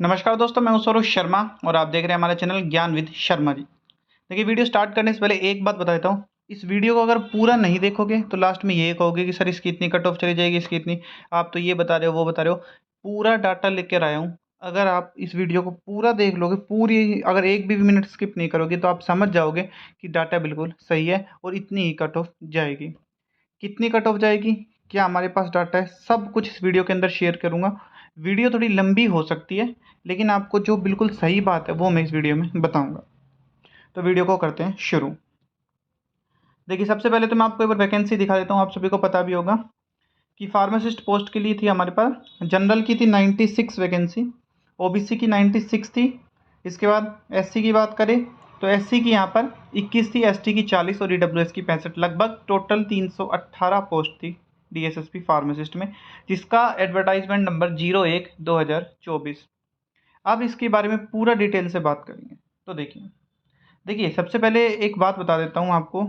नमस्कार दोस्तों, मैं हूं सौरभ शर्मा और आप देख रहे हैं हमारा चैनल ज्ञान विद शर्मा जी। देखिए, वीडियो स्टार्ट करने से पहले एक बात बता देता हूं। इस वीडियो को अगर पूरा नहीं देखोगे तो लास्ट में ये कहोगे कि सर इसकी इतनी कट ऑफ चली जाएगी, इसकी इतनी, आप तो ये बता रहे हो वो बता रहे हो। पूरा डाटा लेकर आया हूँ। अगर आप इस वीडियो को पूरा देख लोगे, पूरी अगर एक भी मिनट स्किप नहीं करोगे तो आप समझ जाओगे कि डाटा बिल्कुल सही है और इतनी ही कट ऑफ जाएगी। कितनी कट ऑफ जाएगी, क्या हमारे पास डाटा है, सब कुछ इस वीडियो के अंदर शेयर करूंगा। वीडियो थोड़ी लंबी हो सकती है, लेकिन आपको जो बिल्कुल सही बात है वो मैं इस वीडियो में बताऊंगा। तो वीडियो को करते हैं शुरू। देखिए, सबसे पहले तो मैं आपको एक बार वैकेंसी दिखा देता हूँ, आप सभी को पता भी होगा कि फार्मासिस्ट पोस्ट के लिए थी हमारे पास। जनरल की थी 96 वैकेंसी, ओबीसी की 96 थी। इसके बाद एससी की बात करें तो एससी की यहाँ पर 21 थी, एसटी की 40 और ईडब्ल्यूएस की 65। लगभग टोटल 318 पोस्ट थी डीएसएसपी फार्मासिस्ट में, जिसका एडवर्टाइजमेंट नंबर 01/2024। अब इसके बारे में पूरा डिटेल से बात करेंगे। तो देखिए देखिए सबसे पहले एक बात बता देता हूँ आपको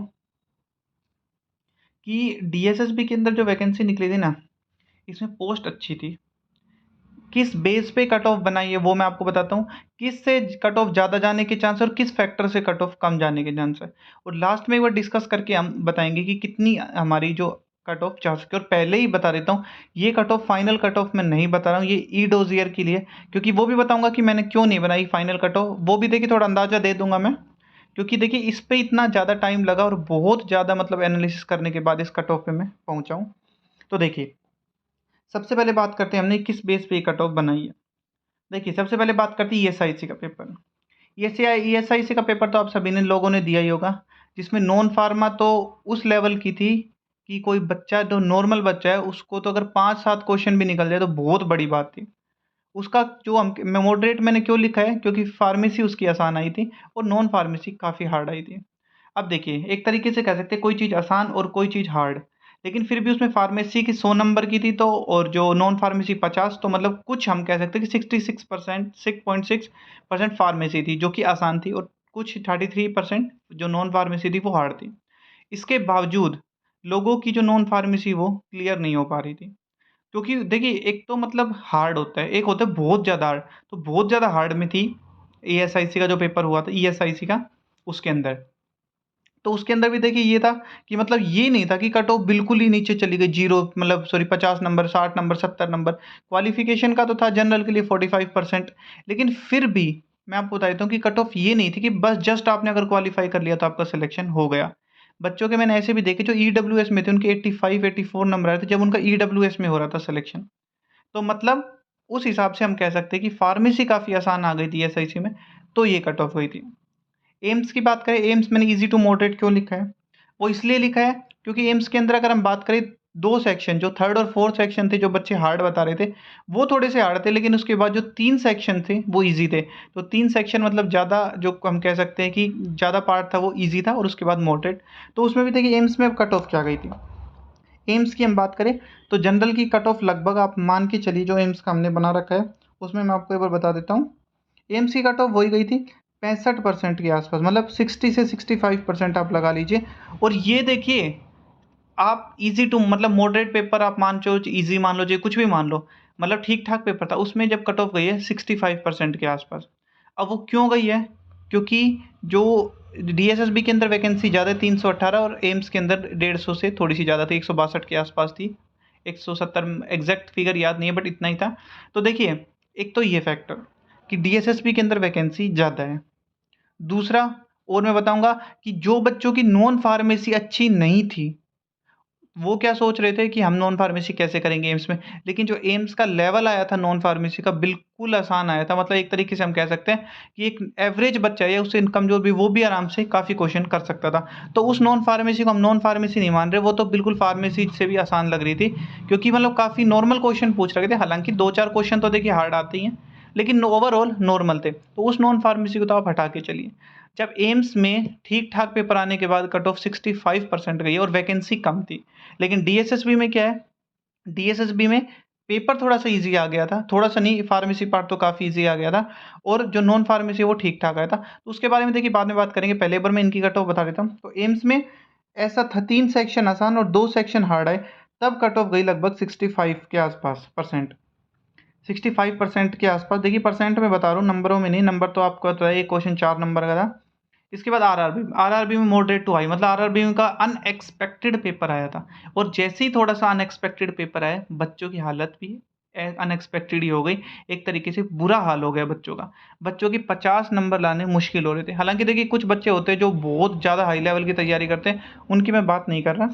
कि डीएसएसबी के अंदर जो वैकेंसी निकली थी ना, इसमें पोस्ट अच्छी थी। किस बेस पे कट ऑफ बनाई है वो मैं आपको बताता हूँ। किस से कट ऑफ ज़्यादा जाने के चांस है और किस फैक्टर से कट ऑफ कम जाने के चांस है, और लास्ट में एक बार डिस्कस करके हम बताएंगे कि कितनी हमारी जो कट ऑफ जा सके। और पहले ही बता देता हूँ, ये cut off final cut off मैं नहीं बता रहा हूँ, ये ई डोजियर के लिए, क्योंकि वो भी बताऊंगा कि मैंने क्यों नहीं बनाई फाइनल कट ऑफ, वो भी देखिए थोड़ा अंदाजा दे दूंगा मैं। क्योंकि देखिए इस पे इतना ज़्यादा टाइम लगा और बहुत ज़्यादा मतलब एनालिसिस करने के बाद इस कट ऑफ पे मैं पहुंचा हूँ। तो देखिए, सबसे पहले बात करते हैं हमने किस बेस पे कट ऑफ बनाई है। देखिए, सबसे पहले बात करते हैं ईएसआईसी का पेपर। ईएसआईसी का पेपर तो आप सभी ने लोगों ने दिया ही होगा, जिसमें नॉन फार्मा तो उस लेवल की थी कि कोई बच्चा जो नॉर्मल बच्चा है उसको तो अगर 5-7 क्वेश्चन भी निकल जाए तो बहुत बड़ी बात थी। उसका जो हम मॉडरेट मैंने क्यों लिखा है, क्योंकि फार्मेसी उसकी आसान आई थी और नॉन फार्मेसी काफ़ी हार्ड आई थी। अब देखिए, एक तरीके से कह सकते हैं कोई चीज़ आसान और कोई चीज़ हार्ड, लेकिन फिर भी उसमें फार्मेसी की 100 नंबर की थी तो, और जो नॉन फार्मेसी 50, तो मतलब कुछ हम कह सकते हैं कि 66%, 6.6% फार्मेसी थी जो कि आसान थी, और कुछ 33% जो नॉन फार्मेसी थी वो हार्ड थी। इसके बावजूद लोगों की जो नॉन फार्मेसी वो क्लियर नहीं हो पा रही थी, क्योंकि देखिए एक तो मतलब हार्ड होता है, एक होता है बहुत ज़्यादा हार्ड। तो बहुत ज़्यादा हार्ड में थी ईएसआईसी का जो पेपर हुआ था, ईएसआईसी का, उसके अंदर। तो उसके अंदर भी देखिए ये था कि मतलब ये नहीं था कि कट ऑफ बिल्कुल ही नीचे चली गई, जीरो मतलब sorry 50 number, 60 number, 70 number. Qualification का तो था जनरल के लिए 45%, लेकिन फिर भी मैं आपको बता देता हूँ कि कट ऑफ ये नहीं थी कि बस जस्ट आपने अगर क्वालिफाई कर लिया तो आपका सिलेक्शन हो गया। बच्चों के मैंने ऐसे भी देखे जो ईडब्ल्यूएस में थे, उनके 85-84 नंबर आए थे जब उनका ईडब्ल्यूएस में हो रहा था सिलेक्शन। तो मतलब उस हिसाब से हम कह सकते हैं कि फार्मेसी काफ़ी आसान आ गई थी एसआईसी में, तो ये कट ऑफ हुई थी। एम्स की बात करें, एम्स मैंने इजी टू मॉडरेट क्यों लिखा है, वो इसलिए लिखा है क्योंकि एम्स के अंदर अगर हम बात करें, दो सेक्शन जो थर्ड और फोर्थ सेक्शन थे जो बच्चे हार्ड बता रहे थे वो थोड़े से हार्ड थे, लेकिन उसके बाद जो 3 सेक्शन थे वो इजी थे। तो 3 सेक्शन मतलब ज़्यादा, जो हम कह सकते हैं कि ज़्यादा पार्ट था वो इजी था, और उसके बाद मॉडरेट। तो उसमें भी देखिए एम्स में कट ऑफ क्या गई थी। एम्स की हम बात करें तो जनरल की कट ऑफ लगभग आप मान के चलिए, जो एम्स का हमने बना रखा है उसमें मैं आपको एक बार बता देता हूँ। एम्स की कट ऑफ वही गई थी 65% के आसपास, मतलब 60 से 65% आप लगा लीजिए। और ये देखिए, आप इजी टू मतलब मॉडरेट पेपर आप मान लो, इजी मान लो, जो कुछ भी मान लो, मतलब ठीक ठाक पेपर था, उसमें जब कट ऑफ गई है 65% के आसपास। अब वो क्यों गई है, क्योंकि जो डीएसएसबी के अंदर वैकेंसी ज़्यादा 318, और एम्स के अंदर 150 से थोड़ी सी ज़्यादा थी, 162 के आसपास थी, 170 एग्जैक्ट फिगर याद नहीं है बट इतना ही था। तो देखिए, एक तो ये फैक्टर कि डीएसएसबी के अंदर वैकेंसी ज़्यादा है। दूसरा, और मैं बताऊंगा कि जो बच्चों की नॉन फार्मेसी अच्छी नहीं थी वो क्या सोच रहे थे कि हम नॉन फार्मेसी कैसे करेंगे एम्स में, लेकिन जो एम्स का लेवल आया था नॉन फार्मेसी का बिल्कुल आसान आया था। मतलब एक तरीके से हम कह सकते हैं कि एक एवरेज बच्चा या उससे कमजोर भी वो भी आराम से काफ़ी क्वेश्चन कर सकता था। तो उस नॉन फार्मेसी को हम नॉन फार्मेसी नहीं मान रहे, वो तो बिल्कुल फार्मेसी से भी आसान लग रही थी, क्योंकि मतलब काफ़ी नॉर्मल क्वेश्चन पूछ रहे थे। हालांकि 2-4 क्वेश्चन तो देखिए हार्ड आते ही हैं, लेकिन ओवरऑल नॉर्मल थे। तो उस नॉन फार्मेसी को तो आप हटा के चलिए। जब एम्स में ठीक ठाक पेपर आने के बाद कट ऑफ 65% गई और वैकेंसी कम थी, लेकिन डीएसएसबी में क्या है, डीएसएसबी में पेपर थोड़ा सा इजी आ गया था, थोड़ा सा नहीं, फार्मेसी पार्ट तो काफ़ी इजी आ गया था, और जो नॉन फार्मेसी वो ठीक ठाक आया था। तो उसके बारे में देखिए बाद में बात करेंगे, पहले बार मैं इनकी कट ऑफ बता देता हूँ। तो एम्स में ऐसा था 3 सेक्शन आसान और 2 सेक्शन हार्ड आए, तब कट ऑफ गई लगभग 65 के आसपास परसेंट। 65% के आसपास। देखिए परसेंट में बता रहा हूँ, नंबरों में नहीं, नंबर तो आपको पता है, एक क्वेश्चन 4 नंबर का था। इसके बाद आरआरबी में मॉडरेट टू हाई, मतलब आरआरबी का अनएक्सपेक्टेड पेपर आया था, और जैसे ही थोड़ा सा अनएक्सपेक्टेड पेपर आया, बच्चों की हालत भी अनएक्सपेक्टेड ही हो गई, एक तरीके से बुरा हाल हो गया बच्चों का। बच्चों की 50 नंबर लाने मुश्किल हो रहे थे। हालांकि देखिए कुछ बच्चे होते हैं जो बहुत ज़्यादा हाई लेवल की तैयारी करते हैं, उनकी मैं बात नहीं कर रहा,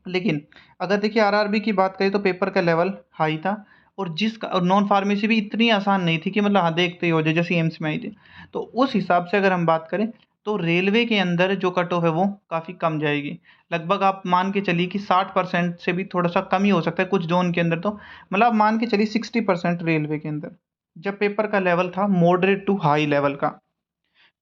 लेकिन अगर देखिए आरआरबी की बात करें तो पेपर का लेवल हाई था, और और नॉन फार्मेसी भी इतनी आसान नहीं थी कि मतलब हाँ देखते ही हो जाए, जैसे एम्स में आई थी। तो उस हिसाब से अगर हम बात करें तो रेलवे के अंदर जो कट ऑफ है वो काफ़ी कम जाएगी। लगभग आप मान के चलिए कि 60% से भी थोड़ा सा कम ही हो सकता है कुछ जोन के अंदर। तो मतलब आप मान के चलिए 60% रेलवे के अंदर, जब पेपर का लेवल था मॉडरेट टू हाई लेवल का।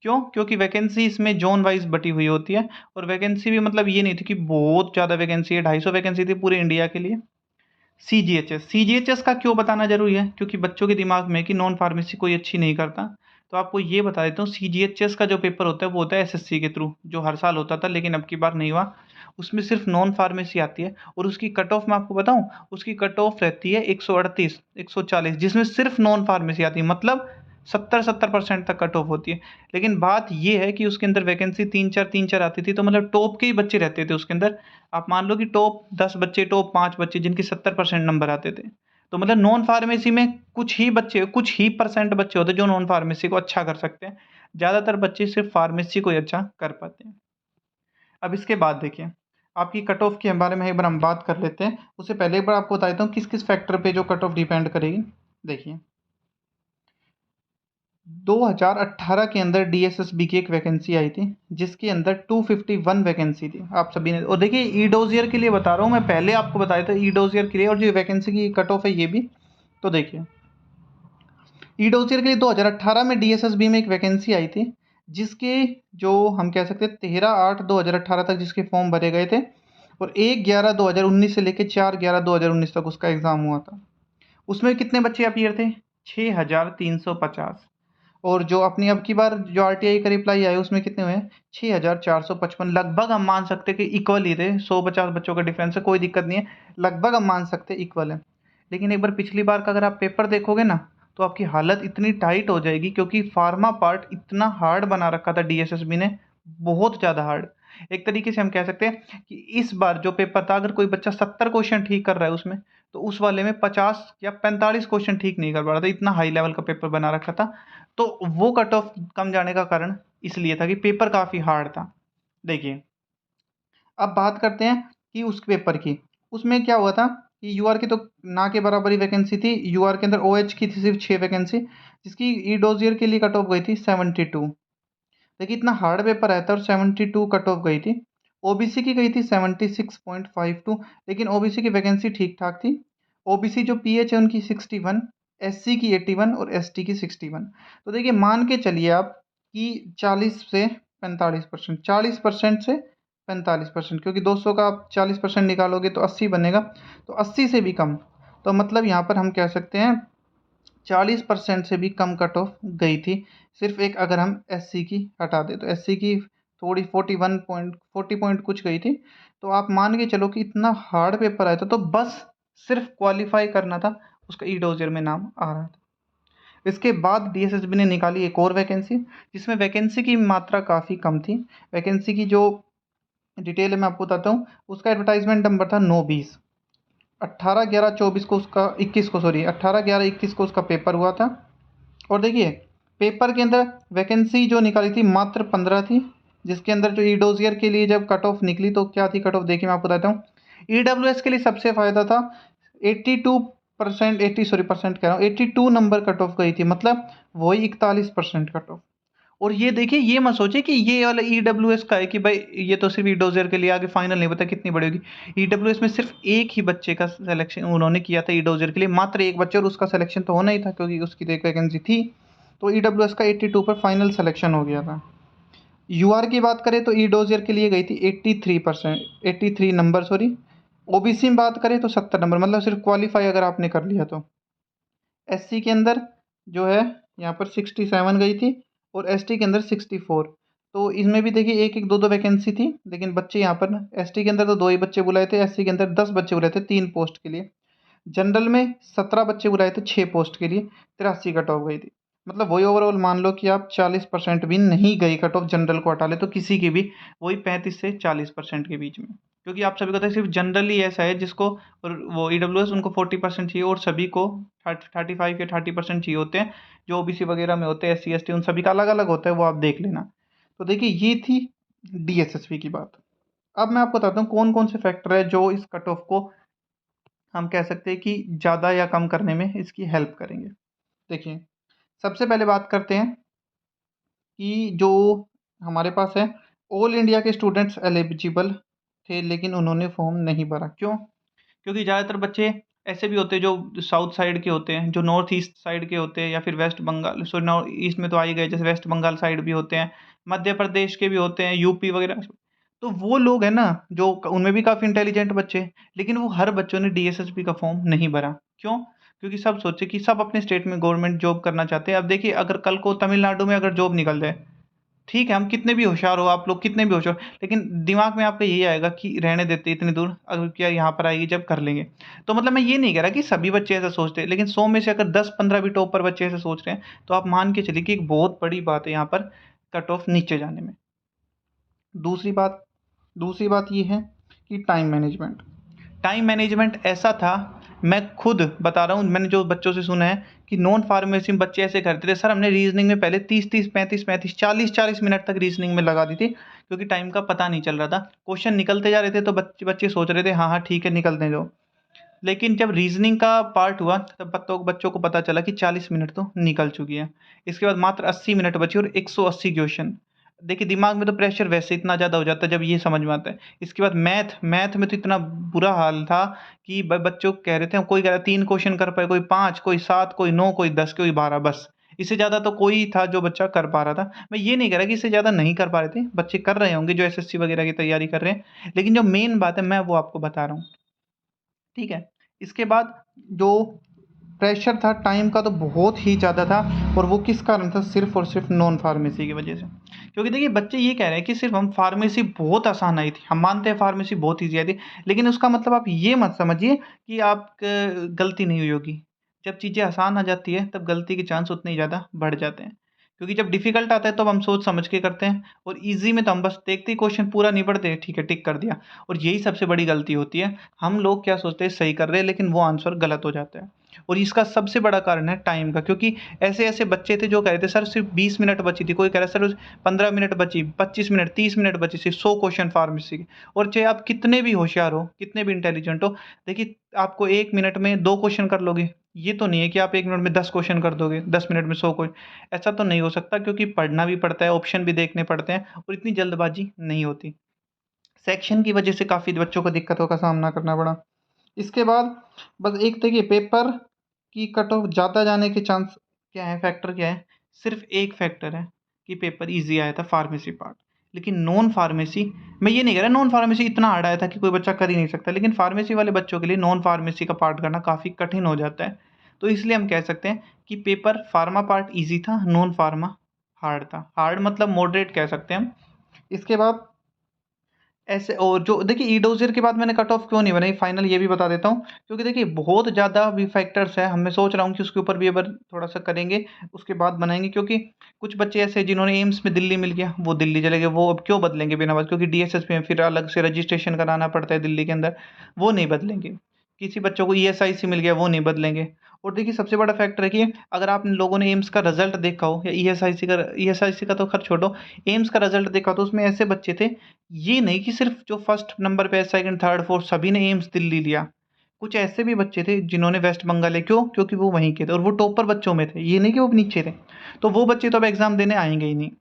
क्यों? क्योंकि वैकेंसी इसमें जोन वाइज बटी हुई होती है, और वैकेंसी भी मतलब ये नहीं थी कि बहुत ज़्यादा वैकेंसी है, 250 वैकेंसी थी पूरे इंडिया के लिए। सीजीएचएस का क्यों बताना जरूरी है? क्योंकि बच्चों के दिमाग में कि नॉन फार्मेसी कोई अच्छी नहीं करता। तो आपको ये बता देता हूँ, सीजीएचएस का जो पेपर होता है वो होता है एसएससी के थ्रू, जो हर साल होता था लेकिन अब की बार नहीं हुआ। उसमें सिर्फ नॉन फार्मेसी आती है, और उसकी कट ऑफ मैं आपको बताऊं, उसकी कट ऑफ रहती है 138 140, जिसमें सिर्फ नॉन फार्मेसी आती है, मतलब 70% तक कट ऑफ होती है। लेकिन बात ये है कि उसके अंदर वैकेंसी तीन चार आती थी, तो मतलब टॉप के ही बच्चे रहते थे उसके अंदर। आप मान लो कि टॉप 10 बच्चे, टॉप 5 बच्चे, जिनके 70% नंबर आते थे। तो मतलब नॉन फार्मेसी में कुछ ही बच्चे, कुछ ही परसेंट बच्चे होते जो नॉन फार्मेसी को अच्छा कर सकते हैं। ज़्यादातर बच्चे सिर्फ फार्मेसी को ही अच्छा कर पाते हैं। अब इसके बाद देखिए, आपकी कट ऑफ के बारे में एक बार हम बात कर लेते हैं। उससे पहले एक बार आपको बता देता हूँ किस किस फैक्टर पे जो कट ऑफ डिपेंड करेगी। देखिए 2018 के अंदर डीएसएसबी की एक वैकेंसी आई थी, जिसके अंदर 251 वैकेंसी थी, आप सभी ने। और देखिए ई डोजियर के लिए बता रहा हूँ मैं, पहले आपको बताया था ई डोजियर के लिए, और जो वैकेंसी की कट ऑफ है ये भी। तो देखिए ई डोजियर के लिए 2018 में डीएसएसबी में एक वैकेंसी आई थी, जिसके जो हम कह सकते हैं 13/8/2018 तक जिसके फॉर्म भरे गए थे, और 1/11/2019 से लेकर 4/11/2019 तक उसका एग्ज़ाम हुआ था। उसमें कितने बच्चे अपीयर थे? 6,350। और जो अपनी अब की बार जो आरटीआई का रिप्लाई आया उसमें कितने हुए? 6,455। लगभग हम मान सकते हैं कि इक्वल ही थे, 150 बच्चों का डिफरेंस है, कोई दिक्कत नहीं है, लगभग हम मान सकते हैं इक्वल है। लेकिन एक बार पिछली बार का अगर आप पेपर देखोगे ना, तो आपकी हालत इतनी टाइट हो जाएगी, क्योंकि फार्मा पार्ट इतना हार्ड बना रखा था डीएसएसबी ने, बहुत ज़्यादा हार्ड। एक तरीके से हम कह सकते हैं कि इस बार जो पेपर था, अगर कोई बच्चा 70 क्वेश्चन ठीक कर रहा है उसमें, तो उस वाले में 50 या 45 क्वेश्चन ठीक नहीं कर पा रहा था, इतना हाई लेवल का पेपर बना रखा था। तो वो कट ऑफ कम जाने का कारण इसलिए था कि पेपर काफ़ी हार्ड था। देखिए अब बात करते हैं कि उस पेपर की, उसमें क्या हुआ था कि यूआर की तो ना के बराबर ही वैकेंसी थी। यूआर के अंदर ओएच की थी सिर्फ 6 वैकेंसी, जिसकी ई डोजियर के लिए कट ऑफ गई थी 72। देखिए इतना हार्ड पेपर आया था और 72 कट ऑफ गई थी। ओबीसी की गई थी 76.52, लेकिन ओबीसी की वैकेंसी ठीक ठाक थी। ओबीसी जो पीएच है उनकी 61, एससी की 81 और एसटी की 61। तो देखिए मान के चलिए आप कि 40 से 45%, 40% से 45%, क्योंकि 200 का आप 40% निकालोगे तो 80 बनेगा, तो 80 से भी कम। तो मतलब यहाँ पर हम कह सकते हैं 40% से भी कम कट ऑफ गई थी। सिर्फ एक अगर हम एससी की हटा दें, तो एससी की थोड़ी 40 पॉइंट कुछ गई थी। तो आप मान के चलो कि इतना हार्ड पेपर आया था, तो बस सिर्फ क्वालिफाई करना था, उसका ई डोजियर में नाम आ रहा था। इसके बाद डीएसएसबी ने निकाली एक और वैकेंसी, जिसमें वैकेंसी की मात्रा काफ़ी कम थी। वैकेंसी की जो डिटेल है मैं आपको बताता हूँ। उसका एडवर्टाइजमेंट नंबर था 920। 18/11/24 को उसका 21 को सॉरी 18/11/21 को उसका पेपर हुआ था। और देखिए पेपर के अंदर वैकेंसी जो निकाली थी मात्र 15 थी, जिसके अंदर जो ई डोजियर के लिए जब कट ऑफ निकली तो क्या थी कट ऑफ, देखिए मैं आपको बताता हूँ। ईडब्ल्यूएस के लिए सबसे फ़ायदा था, 82%, 80 सॉरी परसेंट कह रहा हूँ, 82 नंबर कट ऑफ गई थी, मतलब वही 41% कट ऑफ। और ये देखिए ये मत सोचिए कि ये वाला ईडब्ल्यूएस का है कि भाई ये तो सिर्फ ई डोजियर के लिए, आगे फाइनल नहीं पता कितनी बड़ी होगी। ईडब्ल्यूएस में सिर्फ एक ही बच्चे का सिलेक्शन उन्होंने किया था ई डोजियर के लिए, मात्र एक बच्चे, और उसका सिलेक्शन तो होना ही था क्योंकि उसकी तो एक वैकेंसी थी। तो ईडब्ल्यूएस का 82 पर फाइनल सिलेक्शन हो गया था। यूआर की बात करें तो ई डोजियर के लिए गई थी 83%, 83 नंबर सॉरी। ओबीसी में बात करें तो 70 नंबर, मतलब सिर्फ क्वालिफाई अगर आपने कर लिया तो। एससी के अंदर जो है यहाँ पर 67 गई थी, और एसटी के अंदर 64। तो इसमें भी देखिए एक एक दो दो वैकेंसी थी, लेकिन बच्चे यहाँ पर ना एसटी के अंदर तो 2 ही बच्चे बुलाए थे, एससी के अंदर 10 बच्चे बुलाए थे 3 पोस्ट के लिए। जनरल में 17 बच्चे बुलाए थे 6 पोस्ट के लिए, 83 कट ऑफ गई थी। मतलब वही ओवरऑल मान लो कि आप 40% भी नहीं गई कट ऑफ, जनरल को हटा ले तो किसी की भी वही 35 से 40% के बीच में। क्योंकि आप सभी को पता है सिर्फ जनरली ऐसा है जिसको, और वो ईडब्ल्यूएस उनको 40% चाहिए, और सभी को 35 या 30% चाहिए होते हैं। जो ओबीसी वगैरह में होते हैं, SC ST, उन सभी का अलग अलग होता है, वो आप देख लेना। तो देखिए ये थी DSSP की बात। अब मैं आपको बताता हूँ कौन कौन से फैक्टर है जो इस कट ऑफ को हम कह सकते हैं कि ज़्यादा या कम करने में इसकी हेल्प करेंगे। देखिए, सबसे पहले बात करते हैं कि जो हमारे पास है, ऑल इंडिया के स्टूडेंट्स एलिजिबल थे लेकिन उन्होंने फॉर्म नहीं भरा। क्यों? क्योंकि ज़्यादातर बच्चे ऐसे भी होते हैं जो साउथ साइड के होते हैं, जो नॉर्थ ईस्ट साइड के होते हैं, या फिर West Bengal, sorry north east में तो आ ही गए, जैसे वेस्ट बंगाल साइड भी होते हैं, मध्य प्रदेश के भी होते हैं, यूपी वगैरह। तो वो लोग हैं ना, जो उनमें भी काफ़ी इंटेलिजेंट बच्चे हैं, लेकिन वो हर बच्चों ने DSSP का फॉर्म नहीं भरा। क्यों? क्योंकि सब सोचे कि सब अपने स्टेट में गवर्नमेंट जॉब करना चाहते हैं। अब देखिए, अगर कल को तमिलनाडु में अगर जॉब निकल जाए, ठीक है, हम कितने भी होशियार हो, आप लोग कितने भी होशियार, लेकिन दिमाग में आपका यही आएगा कि रहने देते इतनी दूर, अगर क्या यहाँ पर आएगी जब कर लेंगे। तो मतलब मैं ये नहीं कह रहा कि सभी बच्चे ऐसा सोचते हैं, लेकिन 100 में से अगर 10-15 भी टॉप पर बच्चे ऐसे सोच रहे हैं, तो आप मान के चलिए कि एक बहुत बड़ी बात है यहाँ पर कट ऑफ नीचे जाने में। दूसरी बात दूसरी बात ये है कि टाइम मैनेजमेंट ऐसा था, मैं खुद बता रहा हूँ, मैंने जो बच्चों से सुना है कि नॉन फार्मेसी में बच्चे ऐसे करते थे, सर हमने रीजनिंग में पहले 30-30, 35-35, 40-40 मिनट तक रीजनिंग में लगा दी थी, क्योंकि टाइम का पता नहीं चल रहा था। क्वेश्चन निकलते जा रहे थे तो बच्चे बच्चे सोच रहे थे हाँ हाँ ठीक है निकलने दो। लेकिन जब रीजनिंग का पार्ट हुआ तब बच्चों को पता चला कि 40 मिनट तो निकल चुकी है। इसके बाद मात्र 80 मिनट बची और 180 क्वेश्चन। देखिए दिमाग में तो प्रेशर वैसे इतना ज़्यादा हो जाता है जब ये समझ में आता है। इसके बाद मैथ में तो इतना बुरा हाल था कि बच्चों कह रहे थे, कोई कह रहा 3 क्वेश्चन कर पाए, कोई 5, कोई 7, कोई 9, कोई 10, कोई 12, बस। इससे ज़्यादा तो कोई था जो बच्चा कर पा रहा था। मैं ये नहीं कह रहा कि इससे ज़्यादा नहीं कर पा रहे थे, बच्चे कर रहे होंगे जो SSC वगैरह की तैयारी कर रहे हैं। लेकिन जो मेन बात है मैं वो आपको बता रहा हूँ। ठीक है। इसके बाद जो प्रेशर था टाइम का तो बहुत ही ज़्यादा था, और वो किस कारण था? सिर्फ और सिर्फ नॉन फार्मेसी की वजह से। क्योंकि देखिए बच्चे ये कह रहे हैं कि सिर्फ हम फार्मेसी बहुत आसान आई थी, हम मानते हैं फार्मेसी बहुत ईजी आई थी, लेकिन उसका मतलब आप ये मत समझिए कि आप गलती नहीं हुई होगी। जब चीज़ें आसान आ जाती है तब गलती के चांस उतने ही ज़्यादा बढ़ जाते हैं। क्योंकि जब डिफिकल्ट आता है तो हम सोच समझ के करते हैं, और ईजी में तो हम बस देखते ही क्वेश्चन पूरा नहीं पढ़ते, ठीक है टिक कर दिया। और यही सबसे बड़ी गलती होती है, हम लोग क्या सोचते हैं सही कर रहे हैं, लेकिन वो आंसर गलत हो जाता है। और इसका सबसे बड़ा कारण है टाइम का, क्योंकि ऐसे-ऐसे बच्चे थे जो कह रहे थे सर सिर्फ 20 मिनट बची थी, कोई कह रहा है सर 15 मिनट बची, 25 मिनट, 30 मिनट बची, सिर्फ 100 क्वेश्चन फार्मेसी के। और चाहे आप कितने भी होशियार हो, कितने भी इंटेलिजेंट हो, देखिए आपको 1 मिनट में 2 क्वेश्चन कर लोगे। ये तो नहीं है कि आप 1 मिनट में 10 क्वेश्चन कर दोगे, 10 मिनट में 100 ऐसा तो नहीं हो सकता, क्योंकि पढ़ना भी पड़ता है, ऑप्शन भी देखने पड़ते हैं, और इतनी जल्दबाजी नहीं होती। सेक्शन की वजह से काफ़ी बच्चों को दिक्कतों का सामना करना पड़ा। इसके बाद बस एक देखिए, पेपर की कट ऑफ ज़्यादा जाने के चांस क्या है, फैक्टर क्या है? सिर्फ एक फैक्टर है कि पेपर ईज़ी आया था फार्मेसी पार्ट। लेकिन नॉन फार्मेसी, मैं ये नहीं कह रहा नॉन फार्मेसी इतना हार्ड आया था कि कोई बच्चा कर ही नहीं सकता, लेकिन फार्मेसी वाले बच्चों के लिए नॉन फार्मेसी का पार्ट करना काफ़ी कठिन हो जाता है। तो इसलिए हम कह सकते हैं कि पेपर फार्मा पार्ट ईज़ी था, नॉन फार्मा हार्ड था। हार्ड मतलब मॉडरेट कह सकते हैं हम। इसके बाद ऐसे, और जो देखिए ई-डोज़र के बाद मैंने कट ऑफ क्यों नहीं बनाई, फाइनल ये भी बता देता हूँ। क्योंकि देखिए बहुत ज़्यादा भी फैक्टर्स हैं, मैं सोच रहा हूँ कि उसके ऊपर भी एक बार थोड़ा-सा करेंगे, उसके बाद बनाएँगे। क्योंकि कुछ बच्चे ऐसे हैं जिन्होंने एम्स में दिल्ली मिल गया, वो दिल्ली चले गए, वो अब क्यों बदलेंगे बिना बात, क्योंकि DSS में फिर अलग से रजिस्ट्रेशन कराना पड़ता है दिल्ली के अंदर, वो नहीं बदलेंगे। किसी बच्चों को ESIC मिल गया, वो नहीं बदलेंगे। और देखिए सबसे बड़ा फैक्टर है कि अगर आप लोगों ने एम्स का रिज़ल्ट देखा हो, या ESIC का तो खैर छोड़ो, एम्स का रिज़ल्ट देखा हो, तो उसमें ऐसे बच्चे थे, ये नहीं कि सिर्फ जो फर्स्ट नंबर पे है, सेकंड, थर्ड, फोर्थ सभी ने एम्स दिल्ली लिया। कुछ ऐसे भी बच्चे थे जिन्होंने वेस्ट बंगाल लिया, क्यों? क्योंकि वो वहीं के थे और वो टॉपर बच्चों में थे, ये नहीं कि वो नीचे थे। तो वो बच्चे तो अब एग्ज़ाम देने आएँगे ही नहीं।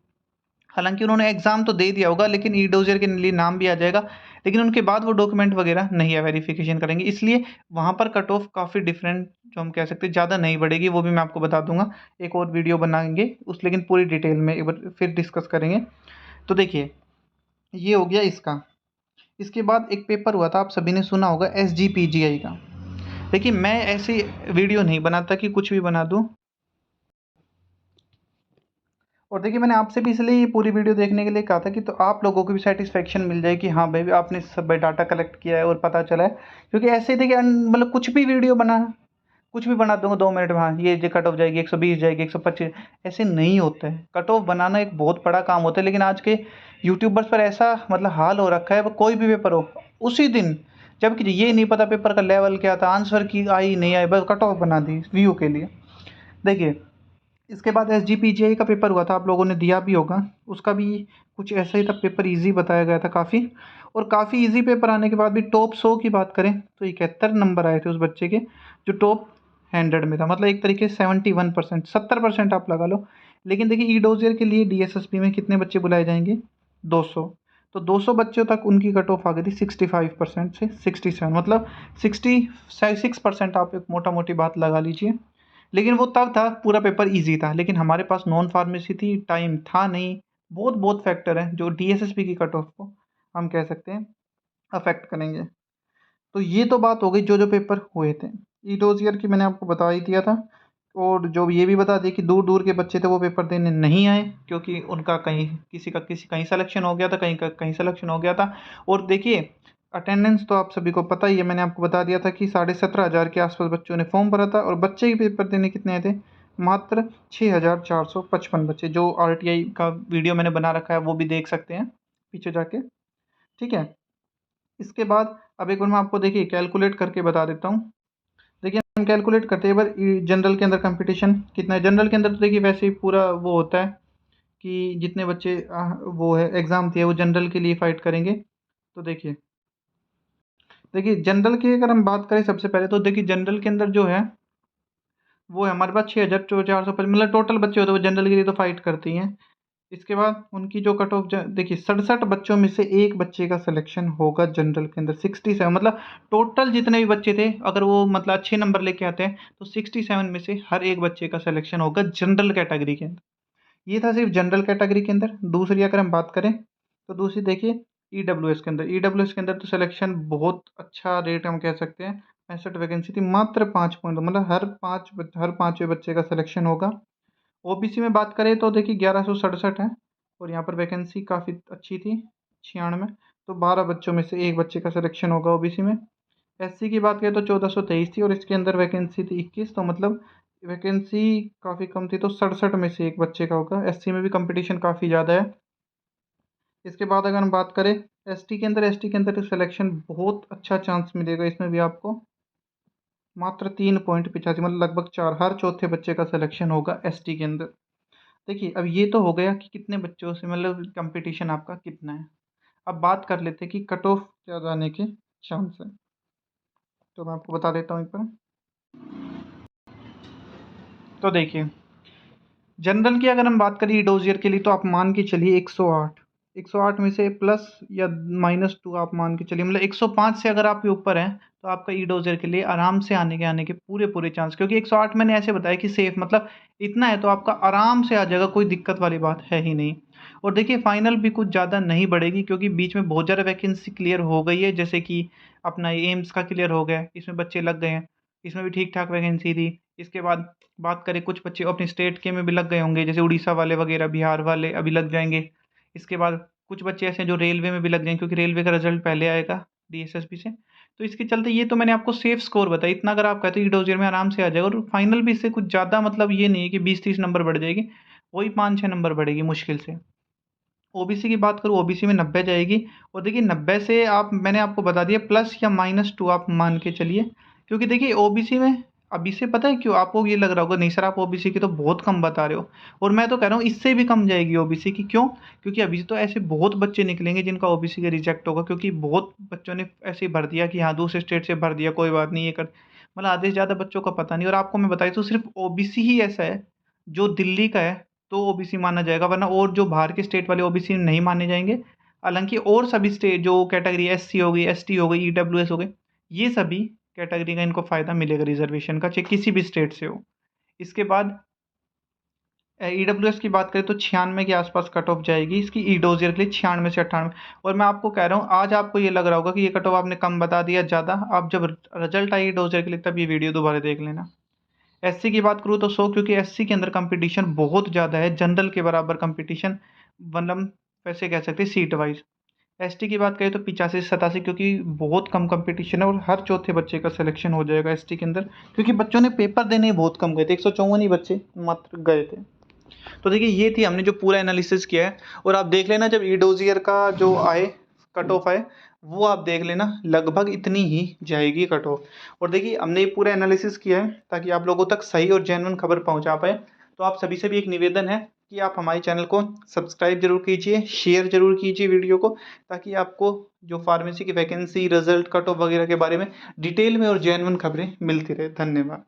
हालाँकि उन्होंने एग्ज़ाम तो दे दिया होगा, लेकिन ई-डोज़र के लिए नाम भी आ जाएगा, लेकिन उनके बाद वो डॉक्यूमेंट वगैरह नहीं है, वेरिफ़िकेशन करेंगे। इसलिए वहाँ पर कट ऑफ काफ़ी डिफरेंट, जो हम कह सकते हैं ज़्यादा नहीं बढ़ेगी, वो भी मैं आपको बता दूँगा। एक और वीडियो बनाएँगे उस, लेकिन पूरी डिटेल में एक बार फिर डिस्कस करेंगे। तो देखिए, ये हो गया इसका। इसके बाद एक पेपर हुआ था, आप सभी ने सुना होगा, SGPGI का। देखिए मैं ऐसी वीडियो नहीं बनाता कि कुछ भी बना दूँ, और देखिए मैंने आपसे भी इसलिए ये पूरी वीडियो देखने के लिए कहा था कि तो आप लोगों को भी सेटिस्फेक्शन मिल जाए कि हाँ भाई आपने सब डाटा कलेक्ट किया है और पता चला है। क्योंकि ऐसे ही देखिए मतलब कुछ भी वीडियो बना, कुछ भी बना दूंगा 2 मिनट में, हाँ ये कट ऑफ जाएगी 120 जाएगी 125, ऐसे नहीं होता है। कट ऑफ बनाना एक बहुत बड़ा काम होता है, लेकिन आज के यूट्यूबर्स पर ऐसा मतलब हाल हो रखा है, वो कोई भी पेपर हो उसी दिन, जबकि ये नहीं पता पेपर का लेवल क्या था, आंसर की आई नहीं आई, बस कट ऑफ बना दी व्यू के लिए। देखिए इसके बाद SGPGI का पेपर हुआ था, आप लोगों ने दिया भी होगा, उसका भी कुछ ऐसा ही था, पेपर इजी बताया गया था काफ़ी। और काफ़ी इजी पेपर आने के बाद भी टॉप 100 की बात करें तो 71 नंबर आए थे उस बच्चे के, जो टॉप 100 में था, मतलब एक तरीके से 71%, 70% आप लगा लो। लेकिन देखिए ई-डोजियर के लिए DSSP में कितने बच्चे बुलाए जाएंगे, 200। तो 200 बच्चों तक उनकी कट ऑफ आ गई थी 65% से 67, मतलब 66% आप एक मोटा मोटी बात लगा लीजिए। लेकिन वो तब था पूरा पेपर इजी था, लेकिन हमारे पास नॉन फार्मेसी थी, टाइम था नहीं, बहुत बहुत फैक्टर हैं जो DSSP की कट ऑफ को हम कह सकते हैं अफेक्ट करेंगे। तो ये तो बात हो गई जो जो पेपर हुए थे। ई डोजियर की मैंने आपको बता ही दिया था, और जो ये भी बता दिया कि दूर दूर के बच्चे थे वो पेपर देने नहीं आए, क्योंकि उनका कहीं किसी का किसी कहीं सिलेक्शन हो गया था, कहीं का कहीं सिलेक्शन हो गया था। और देखिए अटेंडेंस तो आप सभी को पता ही है, मैंने आपको बता दिया था कि 17,500 के आसपास बच्चों ने फॉर्म भरा था, और बच्चे ही पेपर देने कितने आए थे, मात्र 6,455 बच्चे। जो RTI का वीडियो मैंने बना रखा है वो भी देख सकते हैं पीछे जाके, ठीक है। इसके बाद अब एक बार मैं आपको देखिए कैलकुलेट करके बता देता हूँ। देखिए हम कैलकुलेट करते हैं एक बार जनरल के अंदर कंपटीशन कितना है। जनरल के अंदर तो देखिए वैसे ही पूरा वो होता है कि जितने बच्चे वो है एग्ज़ाम दिए वो जनरल के लिए फाइट करेंगे। तो देखिए देखिए जनरल की अगर हम बात करें सबसे पहले, तो देखिए जनरल के अंदर जो है वो है हमारे पास 6,455, मतलब टोटल बच्चे होते हैं वो जनरल के लिए तो फाइट करती हैं। इसके बाद उनकी जो कट ऑफ देखिए 67 बच्चों में से एक बच्चे का सिलेक्शन होगा जनरल के अंदर, 67, मतलब टोटल जितने भी बच्चे थे अगर वो मतलब अच्छे नंबर लेके आते हैं तो 67 में से हर एक बच्चे का सिलेक्शन होगा जनरल कैटेगरी के अंदर। ये था सिर्फ जनरल कैटेगरी के अंदर। दूसरी अगर हम बात करें तो दूसरी देखिए EWS के अंदर, EWS के अंदर तो सिलेक्शन बहुत अच्छा रेट हम कह सकते हैं, 65 वैकेंसी थी, मात्र 5 पॉइंट, मतलब हर पाँचवें बच्चे का सिलेक्शन होगा। OBC में बात करें तो देखिए 1167 है, और यहाँ पर वैकेंसी काफ़ी अच्छी थी 96, तो 12 बच्चों में से एक बच्चे का सिलेक्शन होगा OBC में। SC की बात करें तो 1423 थी, और इसके अंदर वैकेंसी थी 21, तो मतलब वैकेंसी काफ़ी कम थी, तो 67 में से एक बच्चे का होगा। SC में भी कंपटीशन काफ़ी ज़्यादा है। इसके बाद अगर हम बात करें ST के अंदर सिलेक्शन बहुत अच्छा चांस मिलेगा इसमें भी आपको, मात्र 3.85, मतलब लगभग 4, हर चौथे बच्चे का सिलेक्शन होगा ST के अंदर। देखिए अब ये तो हो गया कि कितने बच्चों से मतलब कंपटीशन आपका कितना है। अब बात कर लेते हैं कि कट ऑफ क्या जाने के चांस है, तो मैं आपको बता देता हूँ एक बार। तो देखिए जनरल की अगर हम बात करें डोजियर के लिए, तो आप मान के चलिए 108, 108 में से प्लस या -2 आप मान के चलिए, मतलब 105 से अगर आप ऊपर हैं तो आपका ई डोजियर के लिए आराम से आने के पूरे पूरे चांस, क्योंकि 108 मैंने ऐसे बताया कि सेफ, मतलब इतना है तो आपका आराम से आ जाएगा, कोई दिक्कत वाली बात है ही नहीं। और देखिए फाइनल भी कुछ ज़्यादा नहीं बढ़ेगी, क्योंकि बीच में बहुत ज़्यादा वैकेंसी क्लियर हो गई है, जैसे कि अपना एम्स का क्लियर हो गया, इसमें बच्चे लग गए हैं, इसमें भी ठीक ठाक वैकेंसी थी। इसके बाद बात करें कुछ बच्चे अपने स्टेट के में भी लग गए होंगे, जैसे उड़ीसा वाले वगैरह, बिहार वाले अभी लग जाएंगे। इसके बाद कुछ बच्चे ऐसे हैं जो रेलवे में भी लग जाएंगे, क्योंकि रेलवे का रिजल्ट पहले आएगा DSSP से। तो इसके चलते ये तो मैंने आपको सेफ स्कोर बताया, इतना अगर आप कहते हो डोजियर में आराम से आ जाएगा, और फाइनल भी इससे कुछ ज़्यादा मतलब ये नहीं है कि 20-30 नंबर बढ़ जाएगी, वही 5-6 नंबर बढ़ेगी मुश्किल से। OBC की बात करूँ, OBC में 90 जाएगी, और देखिए 90 से आप मैंने आपको बता दिया प्लस या -2 आप मान के चलिए, क्योंकि देखिए OBC में अभी से पता है क्यों आपको ये लग रहा होगा नहीं सर आप OBC की तो बहुत कम बता रहे हो, और मैं तो कह रहा हूँ इससे भी कम जाएगी OBC की। क्यों? क्योंकि अभी तो ऐसे बहुत बच्चे निकलेंगे जिनका OBC का रिजेक्ट होगा, क्योंकि बहुत बच्चों ने ऐसे ही भर दिया कि हाँ दूसरे स्टेट से भर दिया, कोई बात नहीं ये कर, मतलब आधे से ज़्यादा बच्चों का पता नहीं। और आपको मैं बताई तो सिर्फ OBC ही ऐसा है जो दिल्ली का है तो OBC माना जाएगा, वरना और जो बाहर के स्टेट वाले OBC नहीं माने जाएंगे। हालांकि और सभी स्टेट जो कैटेगरी SC हो गई, ST हो गई, EWS हो गई, ये सभी कैटेगरी का इनको फ़ायदा मिलेगा रिजर्वेशन का, चाहे किसी भी स्टेट से हो। इसके बाद EWS की बात करें तो 96 के आसपास कट ऑफ जाएगी इसकी, ई डोजियर के लिए 96 से 98। और मैं आपको कह रहा हूँ आज आपको ये लग रहा होगा कि ये कट ऑफ आपने कम बता दिया ज़्यादा, आप जब रिजल्ट आई डोजियर के लिए तब ये वीडियो दोबारा देख लेना। एससी की बात करूँ तो 100, क्योंकि एससी के अंदर कंपटीशन बहुत ज़्यादा है, जनरल के बराबर कंपटीशन, मतलब वैसे कह सकते हैं सीट वाइज। एसटी की बात करें तो 85 से 87, क्योंकि बहुत कम कंपटीशन है और हर चौथे बच्चे का सिलेक्शन हो जाएगा एसटी के अंदर, क्योंकि बच्चों ने पेपर देने ही बहुत कम गए थे, 154 ही बच्चे मात्र गए थे। तो देखिए ये थी हमने जो पूरा एनालिसिस किया है, और आप देख लेना जब ई डोजियर का जो आए कट ऑफ आए, वो आप देख लेना लगभग इतनी ही जाएगी कट ऑफ। और देखिए हमने ये पूरा एनालिसिस किया है ताकि आप लोगों तक सही और जेन्युइन खबर पहुंचा पाए। तो आप सभी से भी एक निवेदन है कि आप हमारे चैनल को सब्सक्राइब जरूर कीजिए, शेयर जरूर कीजिए वीडियो को, ताकि आपको जो फार्मेसी की वैकेंसी, रिजल्ट, कट ऑफ वगैरह के बारे में डिटेल में और जेन्युइन खबरें मिलती रहे। धन्यवाद।